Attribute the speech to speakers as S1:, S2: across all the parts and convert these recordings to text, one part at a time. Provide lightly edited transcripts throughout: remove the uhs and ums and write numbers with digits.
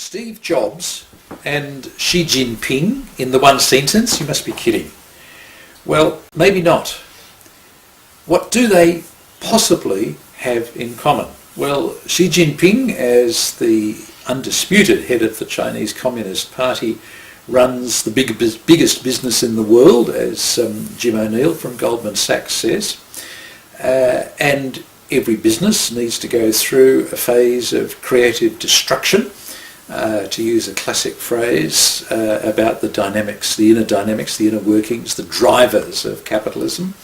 S1: Steve Jobs and Xi Jinping in the one sentence? You must be kidding. Well, maybe not. What do they possibly have in common? Well, Xi Jinping, as the undisputed head of the Chinese Communist Party, runs the biggest business in the world, as Jim O'Neill from Goldman Sachs says. And every business needs to go through a phase of creative destruction, to use a classic phrase about the dynamics, the inner workings, the drivers of capitalism,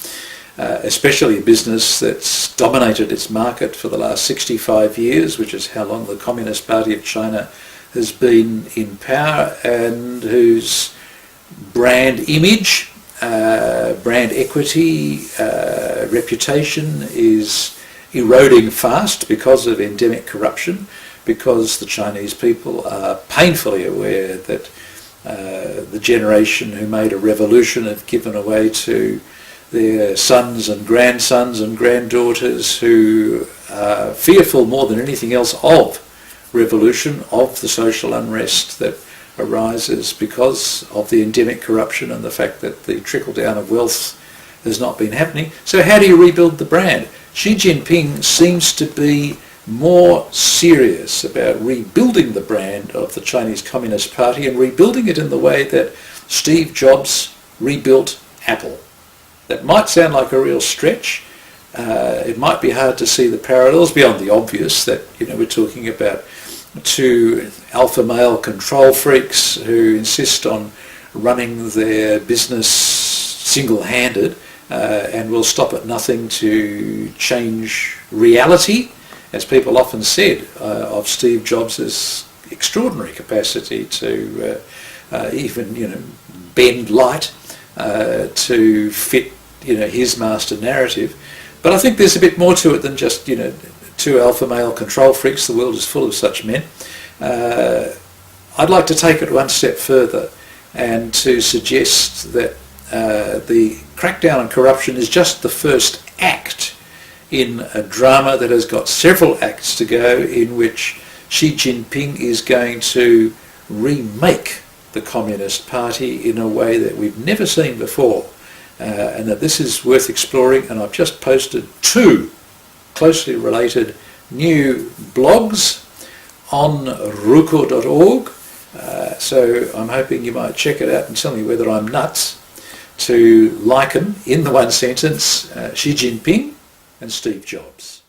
S1: especially a business that's dominated its market for the last 65 years, which is how long the Communist Party of China has been in power, and whose brand image, brand equity, reputation is eroding fast because of endemic corruption, because the Chinese people are painfully aware that the generation who made a revolution have given away to their sons and granddaughters who are fearful more than anything else of revolution, of the social unrest that arises because of the endemic corruption and the fact that the trickle down of wealth has not been happening. So how do you rebuild the brand? Xi Jinping seems to be more serious about rebuilding the brand of the Chinese Communist Party and rebuilding it in the way that Steve Jobs rebuilt Apple. That might sound like a real stretch. It might be hard to see the parallels beyond the obvious that, we're talking about two alpha male control freaks who insist on running their business single-handed and will stop at nothing to change reality, as people often said of Steve Jobs' extraordinary capacity to even bend light to fit his master narrative. But I think there's a bit more to it than just two alpha male control freaks. The world is full of such men. I'd like to take it one step further and to suggest that the crackdown on corruption is just the first act in a drama that has got several acts to go, in which Xi Jinping is going to remake the Communist Party in a way that we've never seen before, and that this is worth exploring. And I've just posted 2 closely related new blogs on ruko.org, so I'm hoping you might check it out and tell me whether I'm nuts to liken, in the one sentence, Xi Jinping and Steve Jobs.